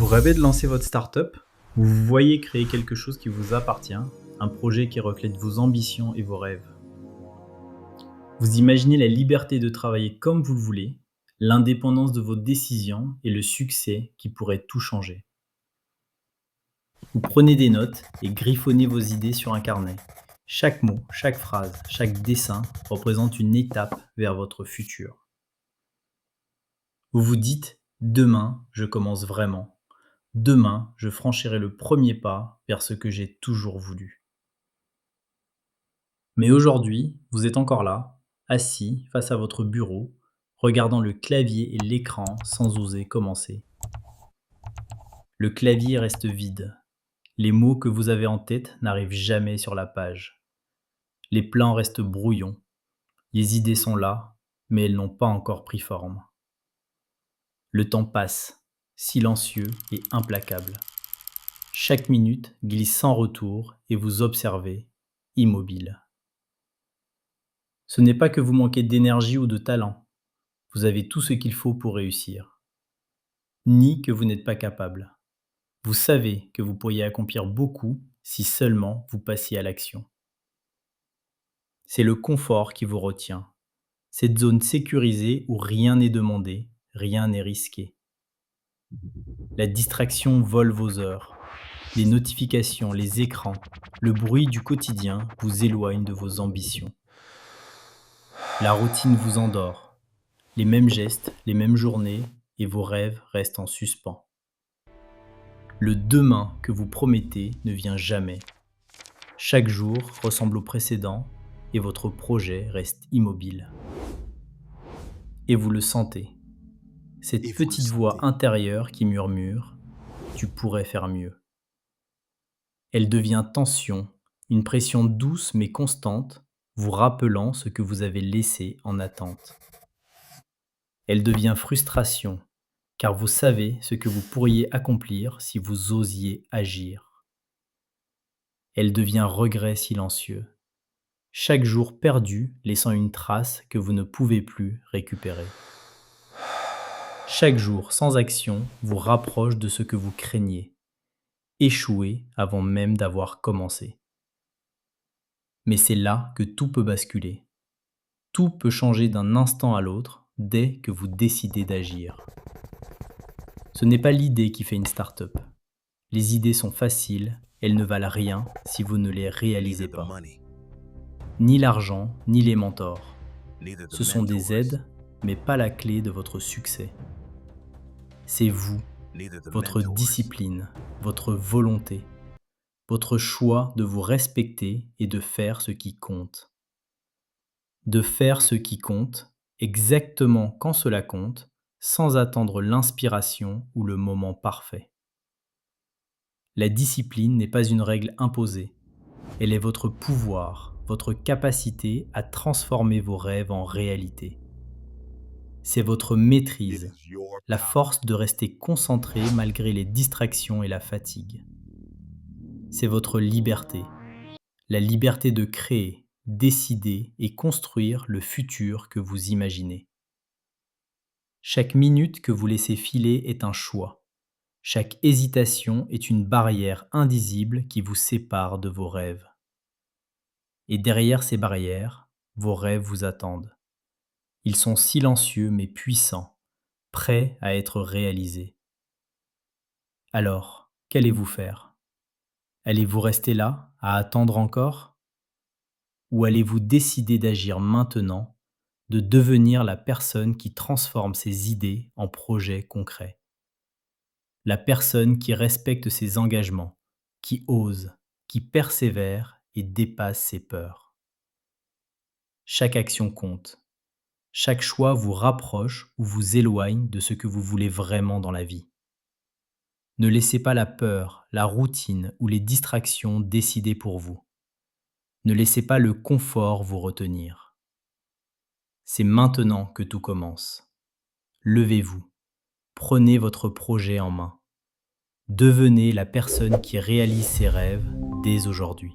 rêvez de lancer votre start-up? Vous voyez créer quelque chose qui vous appartient, un projet qui reflète vos ambitions et vos rêves. Vous imaginez la liberté de travailler comme vous le voulez, l'indépendance de vos décisions et le succès qui pourrait tout changer. Vous prenez des notes et griffonnez vos idées sur un carnet. Chaque mot, chaque phrase, chaque dessin représente une étape vers votre futur. Vous vous dites: demain, je commence vraiment. Demain, je franchirai le premier pas vers ce que j'ai toujours voulu. Mais aujourd'hui, vous êtes encore là, assis face à votre bureau, regardant le clavier et l'écran sans oser commencer. Le clavier reste vide. Les mots que vous avez en tête n'arrivent jamais sur la page. Les plans restent brouillons. Les idées sont là, mais elles n'ont pas encore pris forme. Le temps passe, silencieux et implacable. Chaque minute glisse sans retour et vous observez, immobile. Ce n'est pas que vous manquez d'énergie ou de talent. Vous avez tout ce qu'il faut pour réussir. Ni que vous n'êtes pas capable. Vous savez que vous pourriez accomplir beaucoup si seulement vous passiez à l'action. C'est le confort qui vous retient. Cette zone sécurisée où rien n'est demandé, rien n'est risqué. La distraction vole vos heures. Les notifications, les écrans, le bruit du quotidien vous éloignent de vos ambitions. La routine vous endort. Les mêmes gestes, les mêmes journées, et vos rêves restent en suspens. Le demain que vous promettez ne vient jamais. Chaque jour ressemble au précédent et votre projet reste immobile. Et vous le sentez. Cette petite voix intérieure qui murmure: tu pourrais faire mieux. Elle devient tension, une pression douce mais constante, vous rappelant ce que vous avez laissé en attente. Elle devient frustration, car vous savez ce que vous pourriez accomplir si vous osiez agir. Elle devient regret silencieux, chaque jour perdu laissant une trace que vous ne pouvez plus récupérer. Chaque jour sans action vous rapproche de ce que vous craignez, échouer avant même d'avoir commencé. Mais c'est là que tout peut basculer. Tout peut changer d'un instant à l'autre dès que vous décidez d'agir. Ce n'est pas l'idée qui fait une start-up. Les idées sont faciles, elles ne valent rien si vous ne les réalisez pas. Ni l'argent, ni les mentors. Ce sont des aides, mais pas la clé de votre succès. C'est vous, votre discipline, votre volonté, votre choix de vous respecter et de faire ce qui compte. De faire ce qui compte, exactement quand cela compte, sans attendre l'inspiration ou le moment parfait. La discipline n'est pas une règle imposée. Elle est votre pouvoir, votre capacité à transformer vos rêves en réalité. C'est votre maîtrise, la force de rester concentré malgré les distractions et la fatigue. C'est votre liberté, la liberté de créer, décider et construire le futur que vous imaginez. Chaque minute que vous laissez filer est un choix. Chaque hésitation est une barrière invisible qui vous sépare de vos rêves. Et derrière ces barrières, vos rêves vous attendent. Ils sont silencieux mais puissants, prêts à être réalisés. Alors, qu'allez-vous faire? Allez-vous rester là, à attendre encore? Ou allez-vous décider d'agir maintenant, de devenir la personne qui transforme ses idées en projets concrets? La personne qui respecte ses engagements, qui ose, qui persévère et dépasse ses peurs. Chaque action compte. Chaque choix vous rapproche ou vous éloigne de ce que vous voulez vraiment dans la vie. Ne laissez pas la peur, la routine ou les distractions décider pour vous. Ne laissez pas le confort vous retenir. C'est maintenant que tout commence. Levez-vous, prenez votre projet en main. Devenez la personne qui réalise ses rêves dès aujourd'hui.